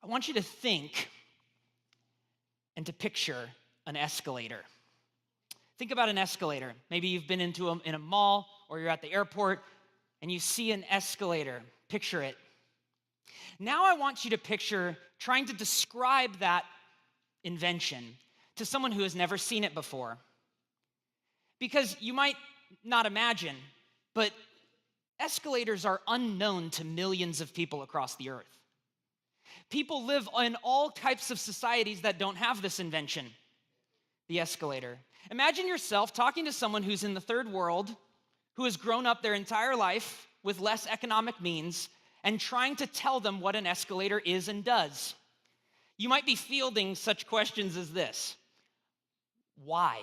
I want you to think and to picture an escalator. Think about an escalator. Maybe you've been in a mall or you're at the airport and you see an escalator. Picture it. Now I want you to picture trying to describe that invention to someone who has never seen it before. Because you might not imagine, but escalators are unknown to millions of people across the earth. People live in all types of societies that don't have this invention, the escalator. Imagine yourself talking to someone who's in the third world, who has grown up their entire life with less economic means, and trying to tell them what an escalator is and does. You might be fielding such questions as this. Why?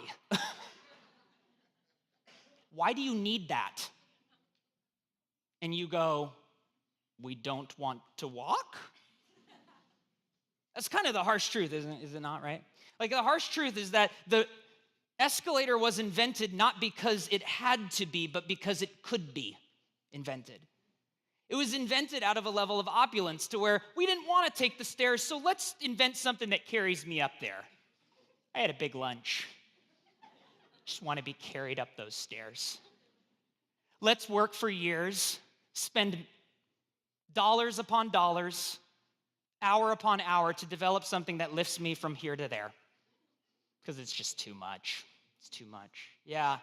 Why do you need that? And you go, we don't want to walk? That's kind of the harsh truth, is it not, right? Like, the harsh truth is that the escalator was invented not because it had to be, but because it could be invented. It was invented out of a level of opulence to where we didn't want to take the stairs, so let's invent something that carries me up there. I had a big lunch. Just want to be carried up those stairs. Let's work for years, spend dollars upon dollars, hour upon hour to develop something that lifts me from here to there. Because it's just too much. It's too much. Yeah.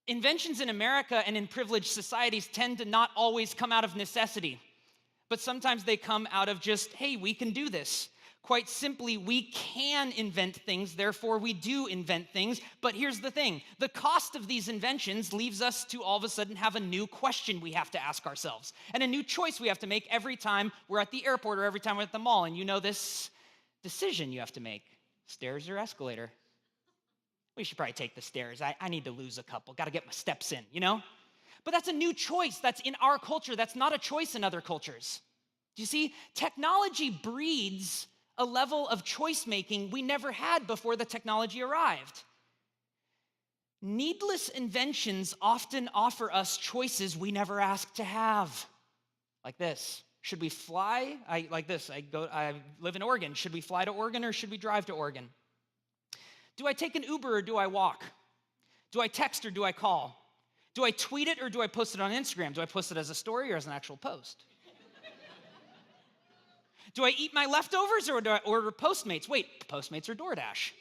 Inventions in America and in privileged societies tend to not always come out of necessity, but sometimes they come out of just, hey, we can do this. Quite simply, we can invent things, therefore we do invent things. But here's the thing. The cost of these inventions leaves us to all of a sudden have a new question we have to ask ourselves and a new choice we have to make every time we're at the airport or every time we're at the mall. And you know this decision you have to make, stairs or escalator. We should probably take the stairs. I need to lose a couple. Got to get my steps in, you know? But that's a new choice. That's in our culture. That's not a choice in other cultures. Do you see? Technology breeds a level of choice making we never had before the technology arrived. Needless inventions often offer us choices we never asked to have. Like this. Should we fly? I live in Oregon. Should we fly to Oregon or should we drive to Oregon? Do I take an Uber or do I walk? Do I text or do I call? Do I tweet it or do I post it on Instagram? Do I post it as a story or as an actual post? Do I eat my leftovers or do I order Postmates? Wait, Postmates or DoorDash?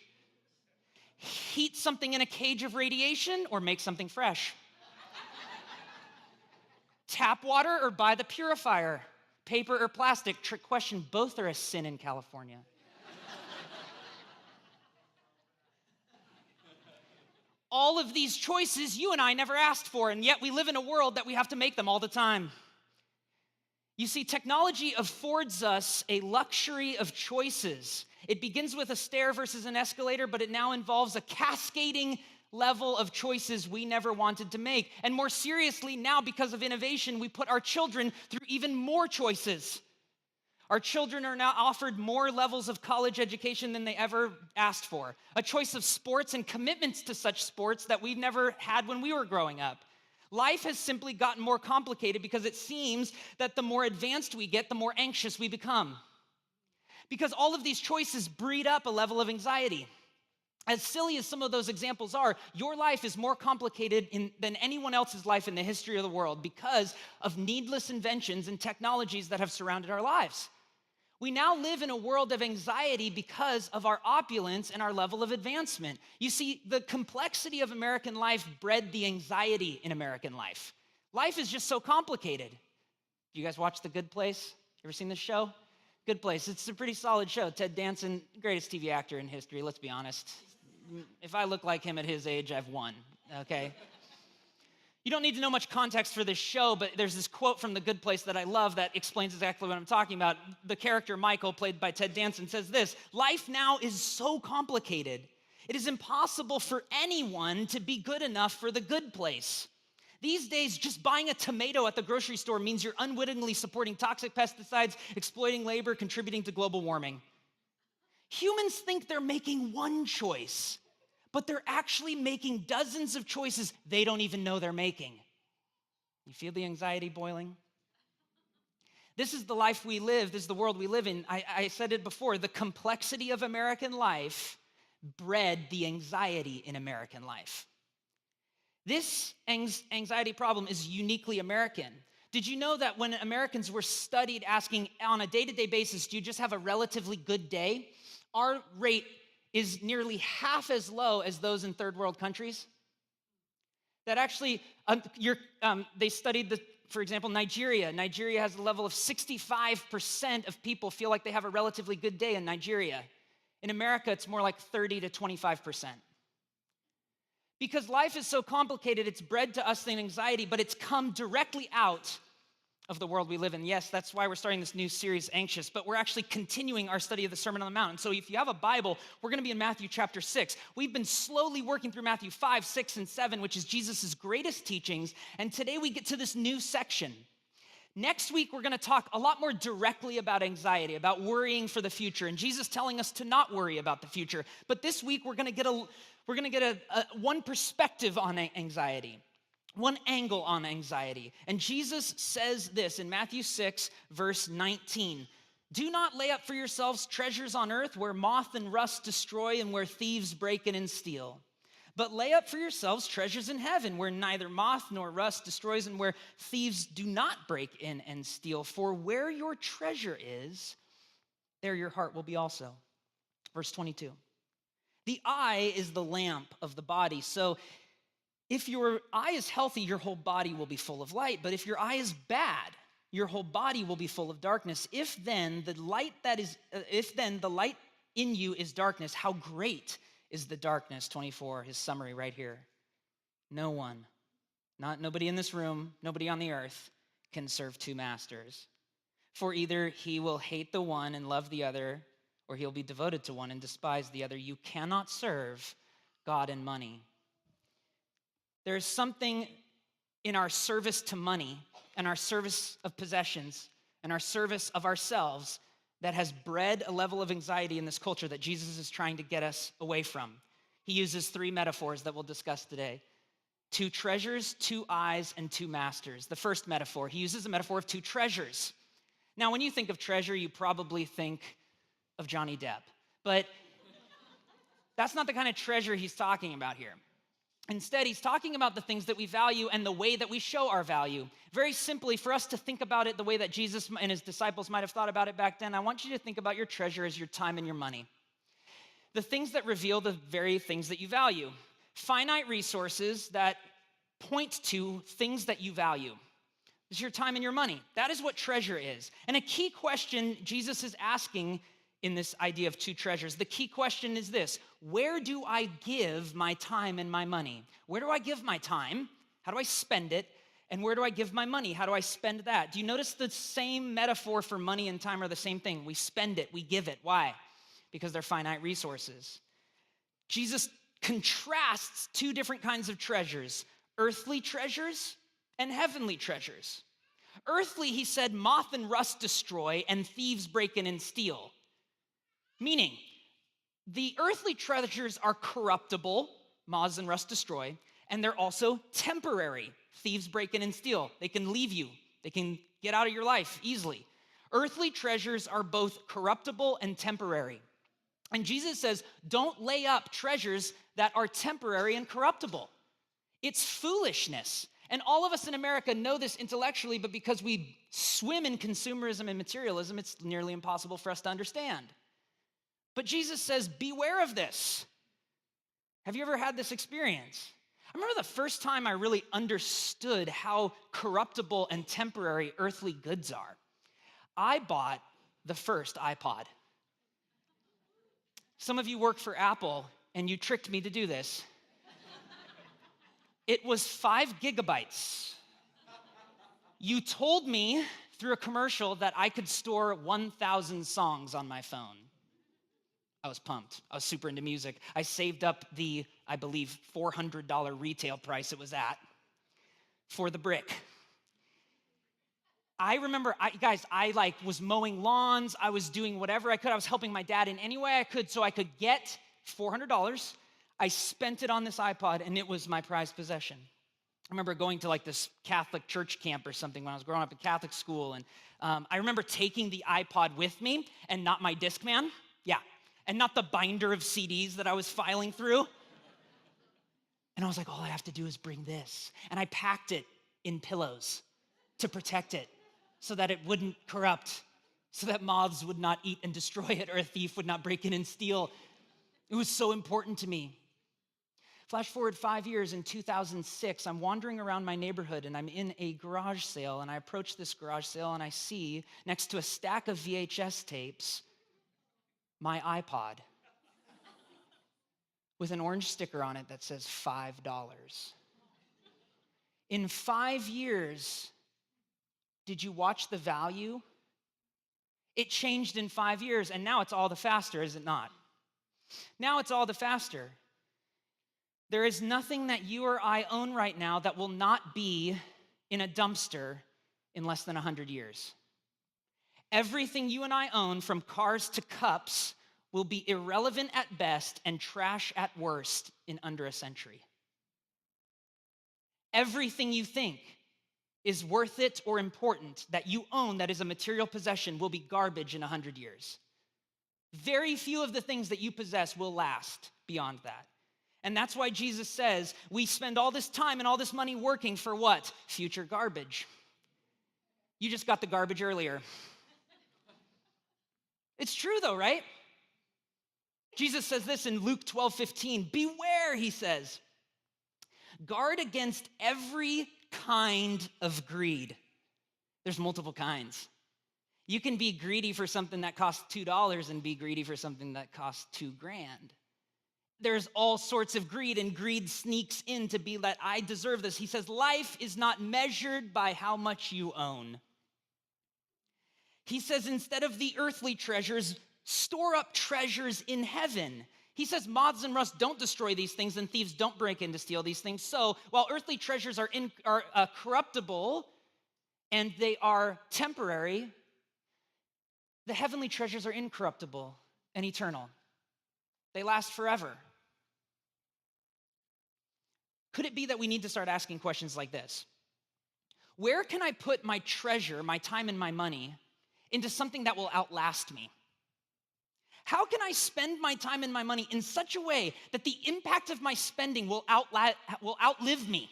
Heat something in a cage of radiation or make something fresh? Tap water or buy the purifier? Paper or plastic? Trick question, both are a sin in California. All of these choices you and I never asked for, and yet we live in a world that we have to make them all the time. You see, technology affords us a luxury of choices. It begins with a stair versus an escalator, but it now involves a cascading level of choices we never wanted to make. And more seriously, now because of innovation, we put our children through even more choices. Our children are now offered more levels of college education than they ever asked for. A choice of sports and commitments to such sports that we've never had when we were growing up. Life has simply gotten more complicated because it seems that the more advanced we get, the more anxious we become. Because all of these choices breed up a level of anxiety. As silly as some of those examples are, your life is more complicated than anyone else's life in the history of the world because of needless inventions and technologies that have surrounded our lives. We now live in a world of anxiety because of our opulence and our level of advancement. You see, the complexity of American life bred the anxiety in American life. Life is just so complicated. Do you guys watch The Good Place? Ever seen this show? Good Place. It's a pretty solid show. Ted Danson, greatest TV actor in history, let's be honest. If I look like him at his age, I've won, okay? You don't need to know much context for this show, but there's this quote from The Good Place that I love that explains exactly what I'm talking about. The character Michael, played by Ted Danson, says this: life now is so complicated, it is impossible for anyone to be good enough for the good place. These days, just buying a tomato at the grocery store means you're unwittingly supporting toxic pesticides, exploiting labor, contributing to global warming. Humans think they're making one choice, but they're actually making dozens of choices they don't even know they're making. You feel the anxiety boiling? This is the life we live. This is the world we live in. I said it before. The complexity of American life bred the anxiety in American life. This anxiety problem is uniquely American. Did you know that when Americans were studied asking on a day-to-day basis, do you just have a relatively good day? Our rate is nearly half as low as those in third world countries. That actually, they studied, for example, Nigeria. Nigeria has a level of 65% of people feel like they have a relatively good day in Nigeria. In America, it's more like 30 to 25%. Because life is so complicated, it's bred to us an anxiety, but it's come directly out of the world we live in. Yes, that's why we're starting this new series, Anxious, but we're actually continuing our study of the Sermon on the Mount. And so if you have a Bible, we're going to be in Matthew chapter 6. We've been slowly working through Matthew 5, 6, and 7, which is Jesus' greatest teachings, and today we get to this new section. Next week, we're going to talk a lot more directly about anxiety, about worrying for the future, and Jesus telling us to not worry about the future. But this week, we're going to get one perspective on anxiety, one angle on anxiety. And Jesus says this in Matthew 6, verse 19. Do not lay up for yourselves treasures on earth where moth and rust destroy and where thieves break in and steal. But lay up for yourselves treasures in heaven where neither moth nor rust destroys and where thieves do not break in and steal. For where your treasure is, there your heart will be also. Verse 22. The eye is the lamp of the body. So if your eye is healthy, your whole body will be full of light. But if your eye is bad, your whole body will be full of darkness. If then the light in you is darkness, how great is the darkness? 24, his summary right here. No one, nobody in this room, nobody on the earth can serve two masters. For either he will hate the one and love the other, or he'll be devoted to one and despise the other. You cannot serve God and money. There's something in our service to money and our service of possessions and our service of ourselves that has bred a level of anxiety in this culture that Jesus is trying to get us away from. He uses three metaphors that we'll discuss today. 2 treasures, 2 eyes, and 2 masters. The first metaphor, he uses a metaphor of 2 treasures. Now, when you think of treasure, you probably think of Johnny Depp. But that's not the kind of treasure he's talking about here. Instead, he's talking about the things that we value and the way that we show our value. Very simply, for us to think about it the way that Jesus and his disciples might have thought about it back then, I want you to think about your treasure as your time and your money. The things that reveal the very things that you value. Finite resources that point to things that you value. It's your time and your money. That is what treasure is. And a key question Jesus is asking in this idea of 2 treasures, the key question is this: where do I give my time and my money? Where do I give my time? How do I spend it? And where do I give my money? How do I spend that? Do you notice the same metaphor for money and time are the same thing? We spend it, we give it. Why? Because they're finite resources. Jesus contrasts 2 different kinds of treasures: earthly treasures and heavenly treasures. Earthly, he said, moth and rust destroy and thieves break in and steal. Meaning, the earthly treasures are corruptible, moths and rust destroy, and they're also temporary. Thieves break in and steal. They can leave you. They can get out of your life easily. Earthly treasures are both corruptible and temporary. And Jesus says, don't lay up treasures that are temporary and corruptible. It's foolishness. And all of us in America know this intellectually, but because we swim in consumerism and materialism, it's nearly impossible for us to understand. But Jesus says, beware of this. Have you ever had this experience? I remember the first time I really understood how corruptible and temporary earthly goods are. I bought the first iPod. Some of you work for Apple, and you tricked me to do this. It was 5 gigabytes. You told me through a commercial that I could store 1,000 songs on my phone. I was pumped. I was super into music. I saved up the, I believe, $400 retail price it was at for the brick. I remember, I was mowing lawns. I was doing whatever I could. I was helping my dad in any way I could so I could get $400. I spent it on this iPod, and it was my prized possession. I remember going to like this Catholic church camp or something when I was growing up in Catholic school. And I remember taking the iPod with me and not my Discman. Yeah. And not the binder of CDs that I was filing through. And I was like, all I have to do is bring this. And I packed it in pillows to protect it so that it wouldn't corrupt, so that moths would not eat and destroy it, or a thief would not break in and steal. It was so important to me. Flash forward 5 years, in 2006, I'm wandering around my neighborhood and I'm in a garage sale, and I approach this garage sale and I see next to a stack of VHS tapes, my iPod with an orange sticker on it that says $5. In 5 years, did you watch the value? It changed in 5 years, and now it's all the faster, is it not? Now it's all the faster. There is nothing that you or I own right now that will not be in a dumpster in less than 100 years. Everything you and I own, from cars to cups, will be irrelevant at best and trash at worst in under a century. Everything you think is worth it or important that you own that is a material possession will be garbage in 100 years. Very few of the things that you possess will last beyond that. And that's why Jesus says we spend all this time and all this money working for what? Future garbage. You just got the garbage earlier. It's true though, right? Jesus says this in Luke 12:15. Beware, he says. Guard against every kind of greed. There's multiple kinds. You can be greedy for something that costs $2 and be greedy for something that costs $2,000. There's all sorts of greed, and greed sneaks in to be that I deserve this. He says life is not measured by how much you own. He says instead of the earthly treasures, store up treasures in heaven. He says moths and rust don't destroy these things, and thieves don't break in to steal these things. So while earthly treasures are corruptible and they are temporary, the heavenly treasures are incorruptible and eternal. They last forever. Could it be that we need to start asking questions like this? Where can I put my treasure, my time and my money, into something that will outlast me? How can I spend my time and my money in such a way that the impact of my spending will outlive me?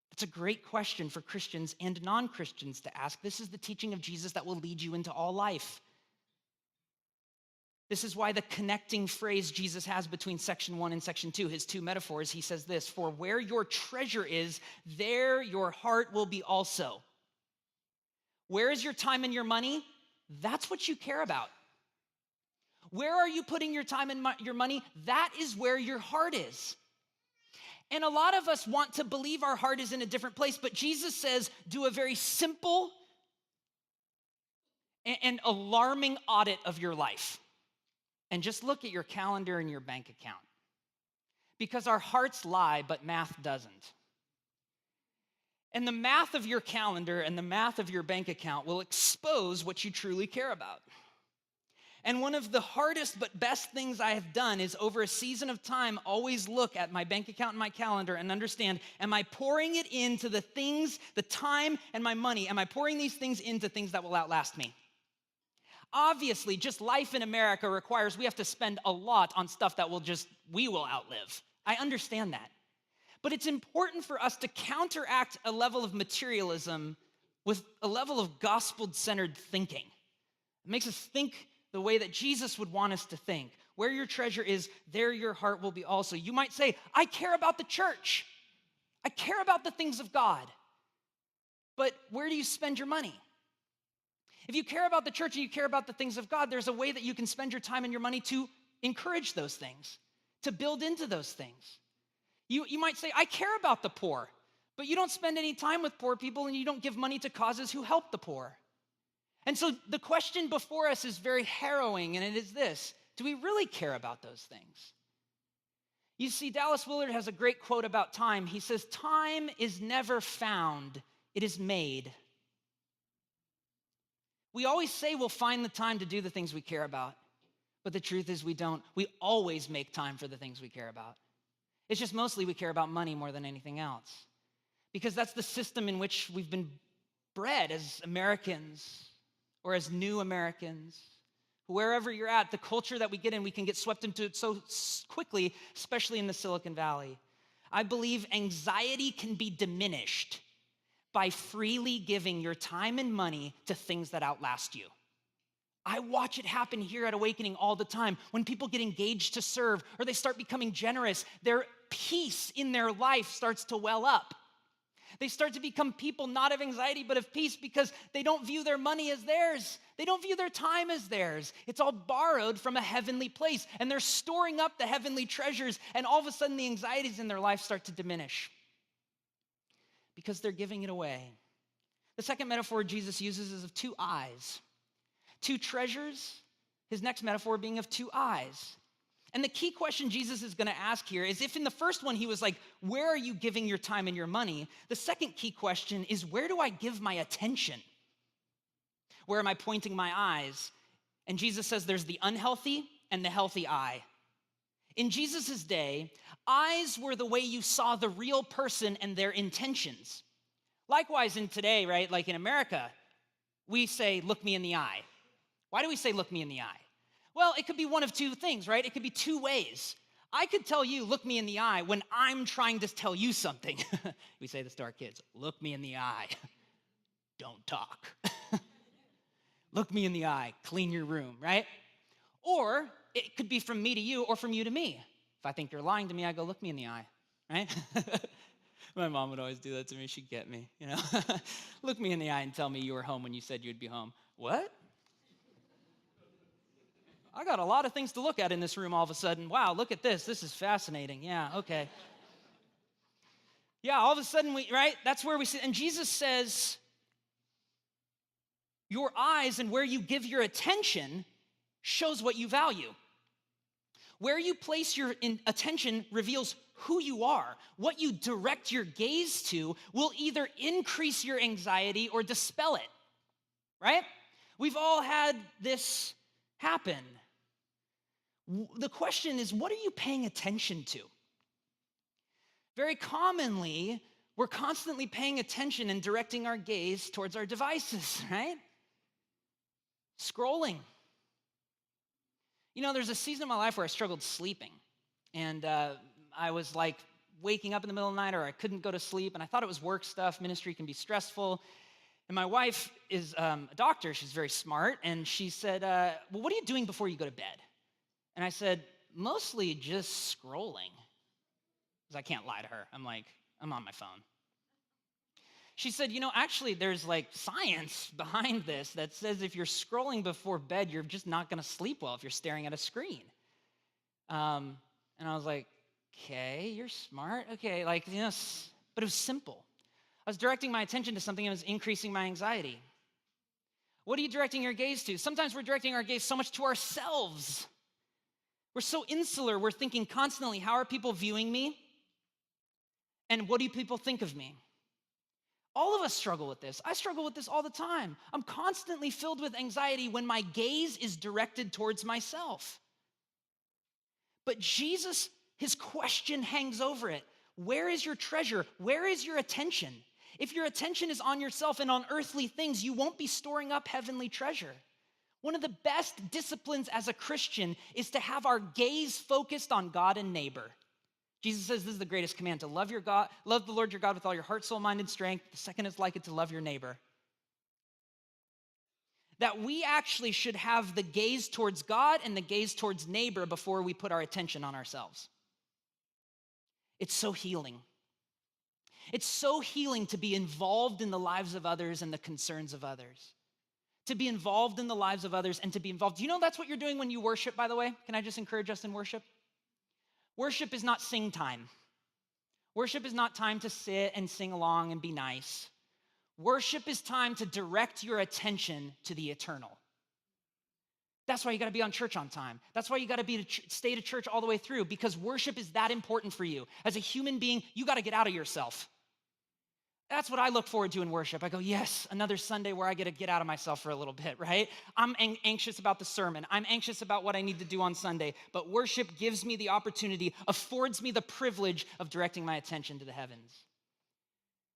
That's a great question for Christians and non-Christians to ask. This is the teaching of Jesus that will lead you into all life. This is why the connecting phrase Jesus has between section 1 and section 2, his two metaphors, he says this: for where your treasure is, there your heart will be also. Where is your time and your money? That's what you care about. Where are you putting your time and your money? That is where your heart is. And a lot of us want to believe our heart is in a different place, but Jesus says, do a very simple and alarming audit of your life. And just look at your calendar and your bank account. Because our hearts lie, but math doesn't. And the math of your calendar and the math of your bank account will expose what you truly care about. And one of the hardest but best things I have done is over a season of time, always look at my bank account and my calendar and understand, am I pouring it into the things, the time and my money, am I pouring these things into things that will outlast me? Obviously, just life in America requires we have to spend a lot on stuff that we will outlive. I understand that. But it's important for us to counteract a level of materialism with a level of gospel-centered thinking. It makes us think the way that Jesus would want us to think. Where your treasure is, there your heart will be also. You might say, I care about the church. I care about the things of God. But where do you spend your money? If you care about the church and you care about the things of God, there's a way that you can spend your time and your money to encourage those things, to build into those things. You might say, I care about the poor, but you don't spend any time with poor people and you don't give money to causes who help the poor. And so the question before us is very harrowing, and it is this: do we really care about those things? You see, Dallas Willard has a great quote about time. He says, time is never found, it is made. We always say we'll find the time to do the things we care about, but the truth is we don't. We always make time for the things we care about. It's just mostly we care about money more than anything else. because that's the system in which we've been bred as Americans or as new Americans. Wherever you're at, the culture that we get in, we can get swept into it so quickly, especially in the Silicon Valley. I believe anxiety can be diminished by freely giving your time and money to things that outlast you. I watch it happen here at Awakening all the time. When people get engaged to serve or they start becoming generous, their peace in their life starts to well up. They start to become people not of anxiety, but of peace, because they don't view their money as theirs. They don't view their time as theirs. It's all borrowed from a heavenly place, and they're storing up the heavenly treasures, and all of a sudden the anxieties in their life start to diminish because they're giving it away. The second metaphor Jesus uses is of two eyes. Two treasures, his next metaphor being of two eyes. And the key question Jesus is going to ask here is, if in the first one he was like, where are you giving your time and your money? The second key question is, where do I give my attention? Where am I pointing my eyes? And Jesus says there's the unhealthy and the healthy eye. In Jesus' day, eyes were the way you saw the real person and their intentions. Likewise in today, right, like in America, we say, look me in the eye. Why do we say look me in the eye? Well, it could be one of two things, right? It could be two ways. I could tell you, look me in the eye, when I'm trying to tell you something. We say this to our kids, look me in the eye. Don't talk. Look me in the eye, clean your room, right? Or it could be from me to you or from you to me. If I think you're lying to me, I go, look me in the eye, right? My mom would always do that to me. She'd get me, you know. Look me in the eye and tell me you were home when you said you'd be home. What? I got a lot of things to look at in this room all of a sudden. Wow, look at this. This is fascinating. Yeah, okay. Yeah, all of a sudden, right? That's where we sit. And Jesus says, your eyes and where you give your attention shows what you value. Where you place your attention reveals who you are. What you direct your gaze to will either increase your anxiety or dispel it, right? We've all had this happen. The question is, what are you paying attention to? Very commonly, we're constantly paying attention and directing our gaze towards our devices, right? Scrolling. You know, there's a season of my life where I struggled sleeping. And I was like waking up in the middle of the night, or I couldn't go to sleep. And I thought it was work stuff. Ministry can be stressful. And my wife is a doctor. She's very smart. And she said, well, what are you doing before you go to bed? And I said, mostly just scrolling. Because I can't lie to her. I'm on my phone. She said, you know, actually there's like science behind this that says if you're scrolling before bed, you're just not going to sleep well if you're staring at a screen. And I was like, okay, you're smart. Okay, like, you know, but it was simple. I was directing my attention to something that was increasing my anxiety. What are you directing your gaze to? Sometimes we're directing our gaze so much to ourselves. We're so insular, we're thinking constantly, how are people viewing me? And what do people think of me? All of us struggle with this. I struggle with this all the time. I'm constantly filled with anxiety when my gaze is directed towards myself. But Jesus, his question hangs over it. Where is your treasure? Where is your attention? If your attention is on yourself and on earthly things, you won't be storing up heavenly treasure. One of the best disciplines as a Christian is to have our gaze focused on God and neighbor. Jesus says this is the greatest command, to love the Lord your God with all your heart, soul, mind, and strength. The second is like it, to love your neighbor. That we actually should have the gaze towards God and the gaze towards neighbor before we put our attention on ourselves. It's so healing. It's so healing to be involved in the lives of others and the concerns of others. To be involved in the lives of others and to be involved. Do you know that's what you're doing when you worship, by the way? Can I just encourage us in worship? Worship is not sing time. Worship is not time to sit and sing along and be nice. Worship is time to direct your attention to the eternal. That's why you got to be on church on time. That's why you got to stay to church all the way through, because worship is that important for you. As a human being, you got to get out of yourself. That's what I look forward to in worship. I go, yes, another Sunday where I get to get out of myself for a little bit, right? I'm anxious about the sermon. I'm anxious about what I need to do on Sunday. But worship gives me the opportunity, affords me the privilege of directing my attention to the heavens.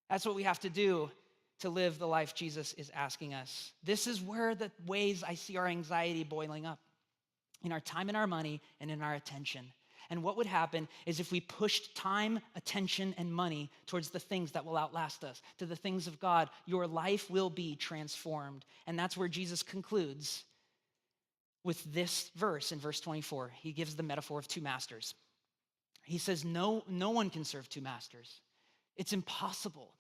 That's what we have to do to live the life Jesus is asking us. This is where the ways I see our anxiety boiling up, in our time and our money and in our attention. And what would happen is if we pushed time, attention, and money towards the things that will outlast us, to the things of God, your life will be transformed. And that's where Jesus concludes with this verse in verse 24. He gives the metaphor of two masters. He says, no one can serve two masters. It's impossible.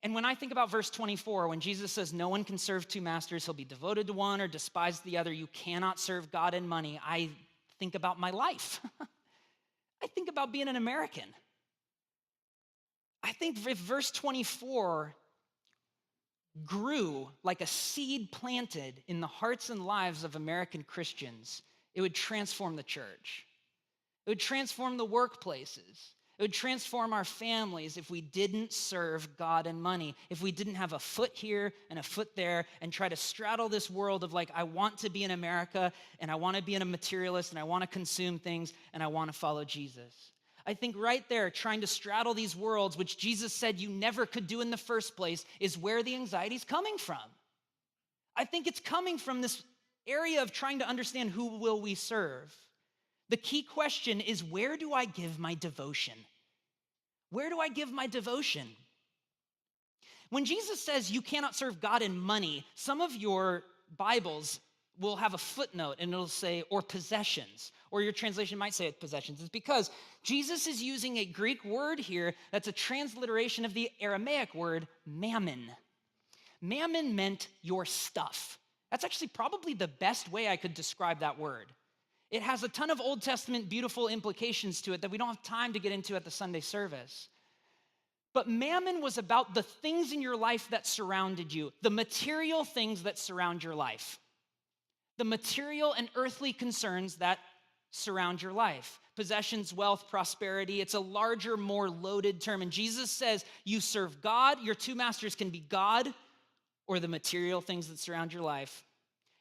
And when I think about verse 24, when Jesus says no one can serve two masters, he'll be devoted to one or despise the other, you cannot serve God and money, I think about my life. I think about being an American. I think if verse 24 grew like a seed planted in the hearts and lives of American Christians, it would transform the church. It would transform the workplaces. It would transform our families if we didn't serve God and money, if we didn't have a foot here and a foot there and try to straddle this world of like, I want to be in America and I want to be a materialist and I want to consume things and I want to follow Jesus. I think right there, trying to straddle these worlds, which Jesus said you never could do in the first place, is where the anxiety is coming from. I think it's coming from this area of trying to understand who will we serve. The key question is, where do I give my devotion? Where do I give my devotion? When Jesus says you cannot serve God and money, some of your Bibles will have a footnote and it'll say, or possessions, or your translation might say possessions. It's because Jesus is using a Greek word here that's a transliteration of the Aramaic word mammon. Mammon meant your stuff. That's actually probably the best way I could describe that word. It has a ton of Old Testament beautiful implications to it that we don't have time to get into at the Sunday service. But mammon was about the things in your life that surrounded you, the material things that surround your life, the material and earthly concerns that surround your life. Possessions, wealth, prosperity, it's a larger, more loaded term. And Jesus says you serve God, your two masters can be God or the material things that surround your life,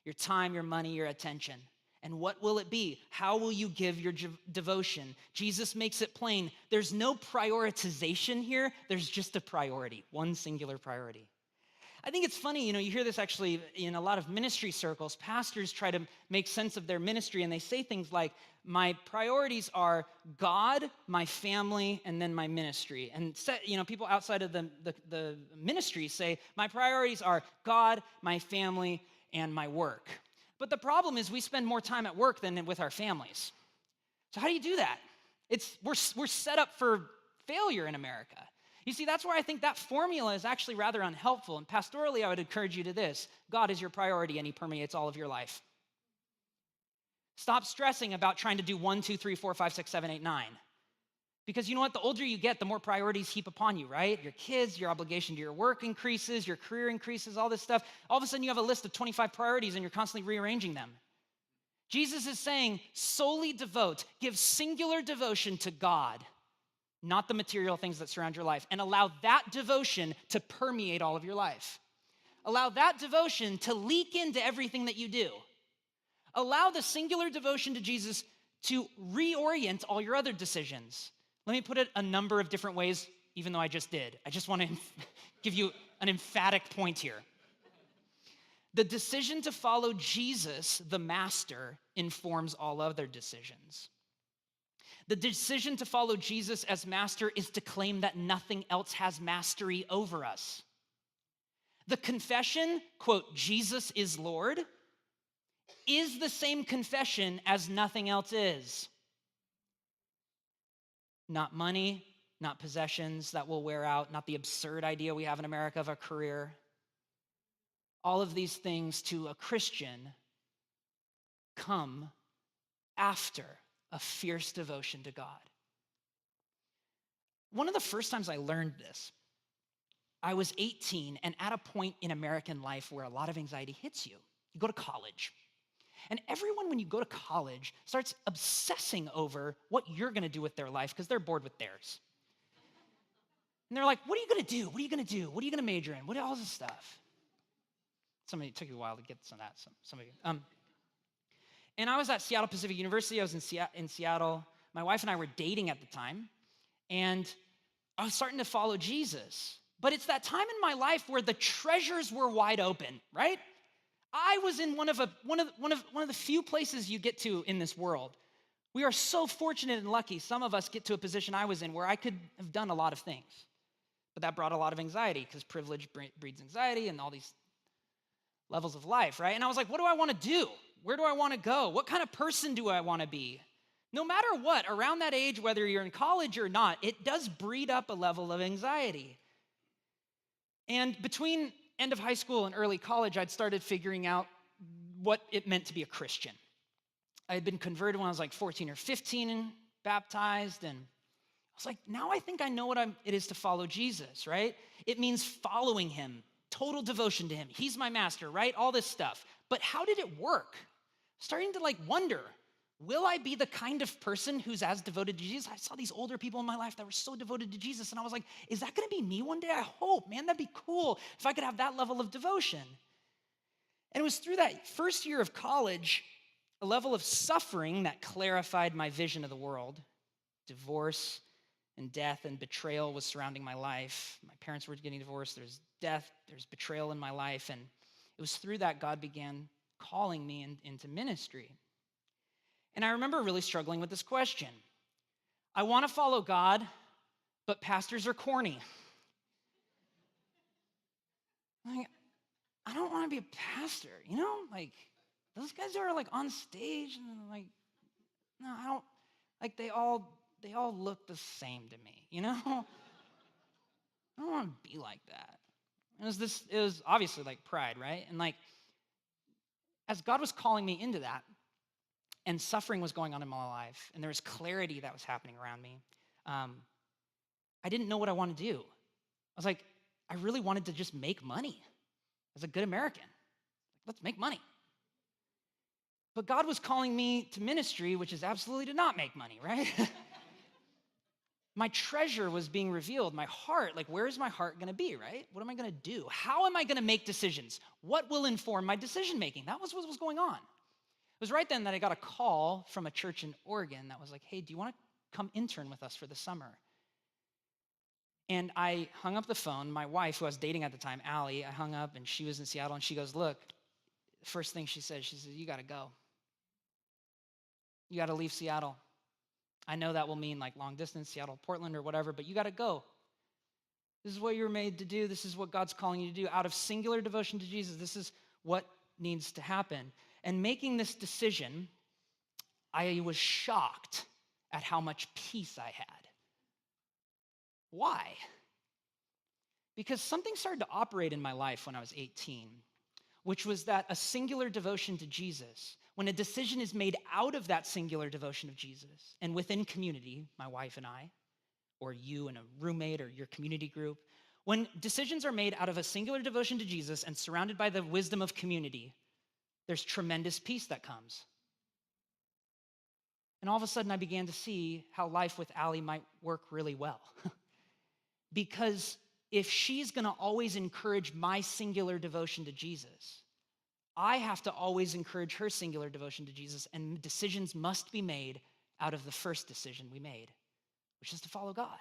your time, your money, your attention. And what will it be? How will you give your devotion? Jesus makes it plain. There's no prioritization here. There's just a priority, one singular priority. I think it's funny, you hear this actually in a lot of ministry circles. Pastors try to make sense of their ministry, and they say things like, my priorities are God, my family, and then my ministry. And people outside of the ministry say, my priorities are God, my family, and my work. But the problem is we spend more time at work than with our families. So how do you do that? We're set up for failure in America. You see, that's where I think that formula is actually rather unhelpful. And pastorally, I would encourage you to this. God is your priority and he permeates all of your life. Stop stressing about trying to do 1, 2, 3, 4, 5, 6, 7, 8, 9. Because you know what? The older you get, the more priorities heap upon you, right? Your kids, your obligation to your work increases, your career increases, all this stuff. All of a sudden, you have a list of 25 priorities and you're constantly rearranging them. Jesus is saying, solely devote, give singular devotion to God, not the material things that surround your life, and allow that devotion to permeate all of your life. Allow that devotion to leak into everything that you do. Allow the singular devotion to Jesus to reorient all your other decisions. Let me put it a number of different ways, even though I just did. I just want to give you an emphatic point here. The decision to follow Jesus, the master, informs all other decisions. The decision to follow Jesus as master is to claim that nothing else has mastery over us. The confession, quote, Jesus is Lord, is the same confession as nothing else is. Not money, not possessions that will wear out, not the absurd idea we have in America of a career. All of these things to a Christian come after a fierce devotion to God. One of the first times I learned this, I was 18 and at a point in American life where a lot of anxiety hits you. You go to college. And everyone, when you go to college, starts obsessing over what you're going to do with their life because they're bored with theirs. And they're like, what are you going to do? What are you going to do? What are you going to major in? What all this stuff? It took you a while to get some of that. Some of you. And I was at Seattle Pacific University. I was in Seattle. My wife and I were dating at the time. And I was starting to follow Jesus. But it's that time in my life where the treasures were wide open, right? I was in one of the few places you get to in this world. We are so fortunate and lucky. Some of us get to a position I was in where I could have done a lot of things. But that brought a lot of anxiety because privilege breeds anxiety and all these levels of life, right? And I was like, what do I want to do? Where do I want to go? What kind of person do I want to be? No matter what, around that age, whether you're in college or not, it does breed up a level of anxiety. And between end of high school and early college, I'd started figuring out what it meant to be a Christian. I had been converted when I was like 14 or 15 and baptized, and I was like, now I think I know what it is to follow Jesus, right? It means following him, total devotion to him. He's my master, right? All this stuff. But how did it work? Starting to wonder, will I be the kind of person who's as devoted to Jesus? I saw these older people in my life that were so devoted to Jesus, and I was like, is that gonna be me one day? I hope, man, that'd be cool if I could have that level of devotion. And it was through that first year of college, a level of suffering that clarified my vision of the world. Divorce and death and betrayal was surrounding my life. My parents were getting divorced. There's death, there's betrayal in my life. And it was through that God began calling me into ministry. And I remember really struggling with this question. I want to follow God, but pastors are corny. I don't want to be a pastor, those guys are on stage and no, I don't, they all look the same to me, I don't want to be like that. It was obviously pride, right? And as God was calling me into that, and suffering was going on in my life, and there was clarity that was happening around me, I didn't know what I wanted to do. I was like, I really wanted to just make money as a good American. Let's make money. But God was calling me to ministry, which is absolutely to not make money, right? My treasure was being revealed, my heart, where is my heart gonna be, right? What am I gonna do? How am I gonna make decisions? What will inform my decision making? That was what was going on. It was right then that I got a call from a church in Oregon that was like, hey, do you wanna come intern with us for the summer? And I hung up the phone. My wife, who I was dating at the time, Allie, I hung up and she was in Seattle and she goes, look, first thing she says, you gotta go. You got to leave Seattle. I know that will mean long distance, Seattle, Portland, or whatever, but you got to go. This is what you're made to do. This is what God's calling you to do. Out of singular devotion to Jesus, this is what needs to happen. And making this decision, I was shocked at how much peace I had. Why? Because something started to operate in my life when I was 18, which was that a singular devotion to Jesus, when a decision is made out of that singular devotion of Jesus and within community, my wife and I, or you and a roommate or your community group, when decisions are made out of a singular devotion to Jesus and surrounded by the wisdom of community, there's tremendous peace that comes. And all of a sudden I began to see how life with Allie might work really well. Because if she's gonna always encourage my singular devotion to Jesus, I have to always encourage her singular devotion to Jesus, and decisions must be made out of the first decision we made, which is to follow God.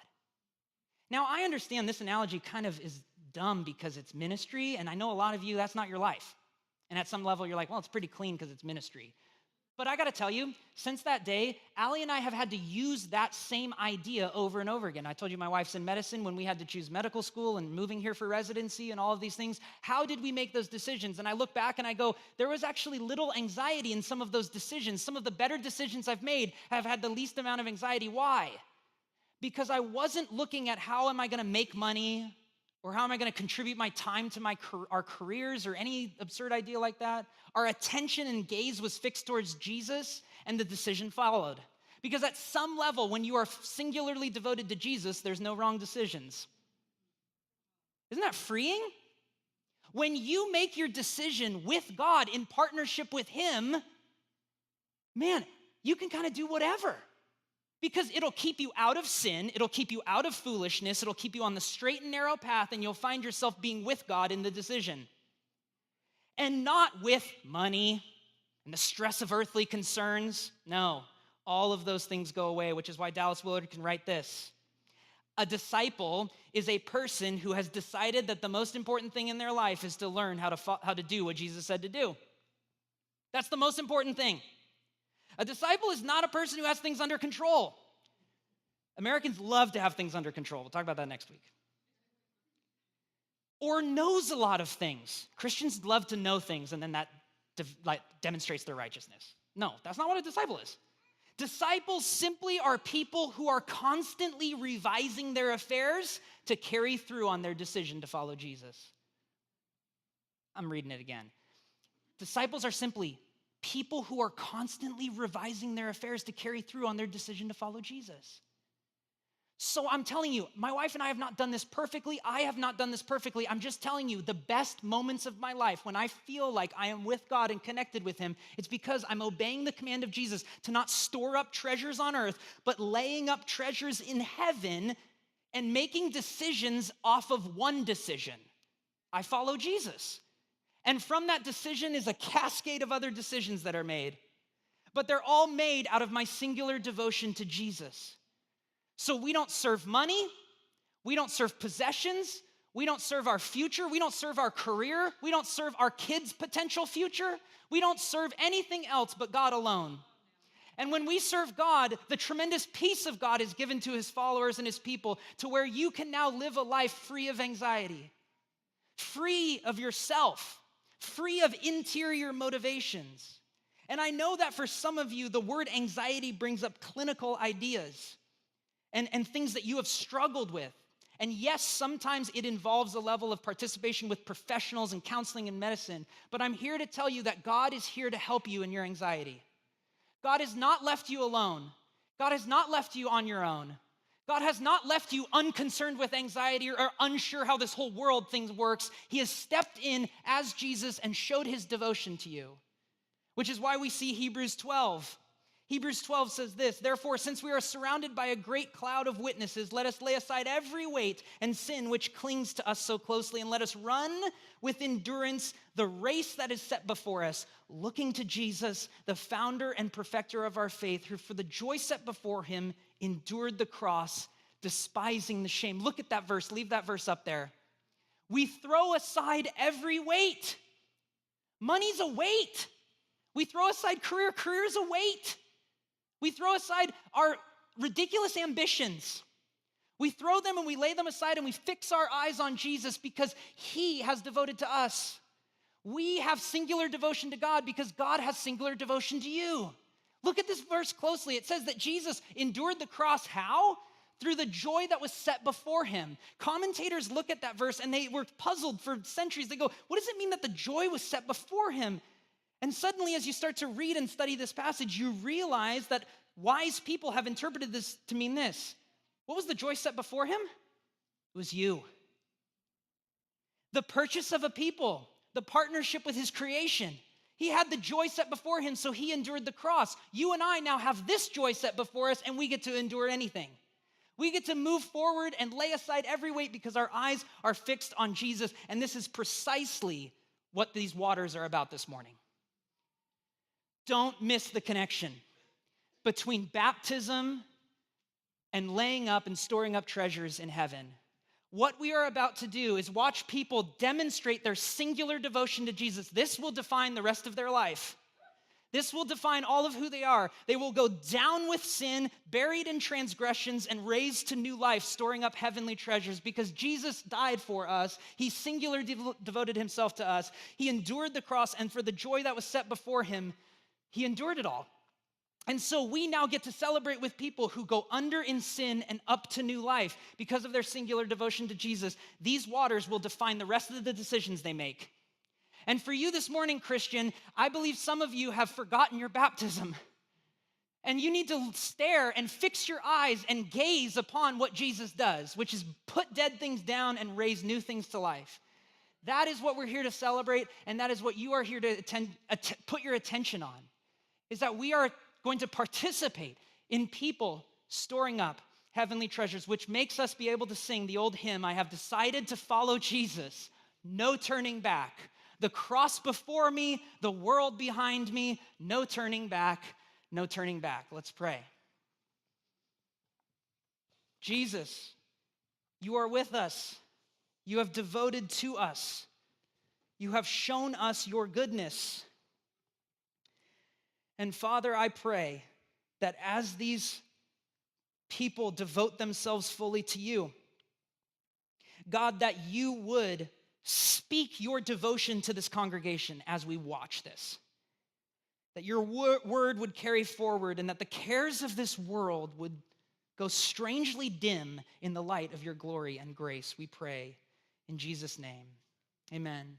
Now, I understand this analogy kind of is dumb because it's ministry, and I know a lot of you, that's not your life. And at some level, you're like, well, it's pretty clean because it's ministry. But I gotta tell you, since that day, Allie and I have had to use that same idea over and over again. I told you my wife's in medicine. When we had to choose medical school and moving here for residency and all of these things, how did we make those decisions? And I look back and I go, there was actually little anxiety in some of those decisions. Some of the better decisions I've made have had the least amount of anxiety. Why? Because I wasn't looking at how am I gonna make money, or how am I gonna contribute my time to our careers or any absurd idea like that. Our attention and gaze was fixed towards Jesus, and the decision followed. Because at some level, when you are singularly devoted to Jesus, there's no wrong decisions. Isn't that freeing? When you make your decision with God in partnership with him, man, you can kind of do whatever. Because it'll keep you out of sin, it'll keep you out of foolishness, it'll keep you on the straight and narrow path, and you'll find yourself being with God in the decision. And not with money and the stress of earthly concerns. No, all of those things go away, which is why Dallas Willard can write this. A disciple is a person who has decided that the most important thing in their life is to learn how to do what Jesus said to do. That's the most important thing. A disciple is not a person who has things under control. Americans love to have things under control. We'll talk about that next week. Or knows a lot of things. Christians love to know things, and then that demonstrates their righteousness. No, that's not what a disciple is. Disciples simply are people who are constantly revising their affairs to carry through on their decision to follow Jesus. I'm reading it again. Disciples are simply people who are constantly revising their affairs to carry through on their decision to follow Jesus. So I'm telling you, my wife and I have not done this perfectly. I have not done this perfectly. I'm just telling you, the best moments of my life, when I feel like I am with God and connected with him, it's because I'm obeying the command of Jesus to not store up treasures on earth, but laying up treasures in heaven and making decisions off of one decision. I follow Jesus. And from that decision is a cascade of other decisions that are made. But they're all made out of my singular devotion to Jesus. So we don't serve money, we don't serve possessions, we don't serve our future, we don't serve our career, we don't serve our kids' potential future, we don't serve anything else but God alone. And when we serve God, the tremendous peace of God is given to his followers and his people to where you can now live a life free of anxiety, free of yourself, free of interior motivations. And I know that for some of you, the word anxiety brings up clinical ideas. And things that you have struggled with. And yes, sometimes it involves a level of participation with professionals in counseling and medicine, but I'm here to tell you that God is here to help you in your anxiety. God has not left you alone. God has not left you on your own. God has not left you unconcerned with anxiety or unsure how this whole world thing works. He has stepped in as Jesus and showed his devotion to you, which is why we see Hebrews 12. Hebrews 12 says this, therefore, since we are surrounded by a great cloud of witnesses, let us lay aside every weight and sin which clings to us so closely, and let us run with endurance the race that is set before us, looking to Jesus, the founder and perfecter of our faith, who for the joy set before him endured the cross, despising the shame. Look at that verse. Leave that verse up there. We throw aside every weight. Money's a weight. We throw aside career. Career's a weight. We throw aside our ridiculous ambitions. We throw them and we lay them aside and we fix our eyes on Jesus because he has devoted to us. We have singular devotion to God because God has singular devotion to you. Look at this verse closely. It says that Jesus endured the cross. How? Through the joy that was set before him. Commentators look at that verse and they were puzzled for centuries. They go, what does it mean that the joy was set before him? And suddenly, as you start to read and study this passage, you realize that wise people have interpreted this to mean this. What was the joy set before him? It was you. The purchase of a people, the partnership with his creation. He had the joy set before him, so he endured the cross. You and I now have this joy set before us, and we get to endure anything. We get to move forward and lay aside every weight because our eyes are fixed on Jesus, and this is precisely what these waters are about this morning. Don't miss the connection between baptism and laying up and storing up treasures in heaven. What we are about to do is watch people demonstrate their singular devotion to Jesus. This will define the rest of their life. This will define all of who they are. They will go down with sin, buried in transgressions, and raised to new life, storing up heavenly treasures. Because Jesus died for us, he singularly devoted himself to us. He endured the cross, and for the joy that was set before him, he endured it all. And so we now get to celebrate with people who go under in sin and up to new life because of their singular devotion to Jesus. These waters will define the rest of the decisions they make. And for you this morning, Christian, I believe some of you have forgotten your baptism. And you need to stare and fix your eyes and gaze upon what Jesus does, which is put dead things down and raise new things to life. That is what we're here to celebrate, and that is what you are here to put your attention on, is that we are going to participate in people storing up heavenly treasures, which makes us be able to sing the old hymn, I have decided to follow Jesus, no turning back. The cross before me, the world behind me, no turning back, no turning back. Let's pray. Jesus, You are with us. You have devoted to us. You have shown us your goodness. And Father, I pray that as these people devote themselves fully to you, God, that you would speak your devotion to this congregation as we watch this. That your word would carry forward and that the cares of this world would go strangely dim in the light of your glory and grace, we pray in Jesus' name. Amen.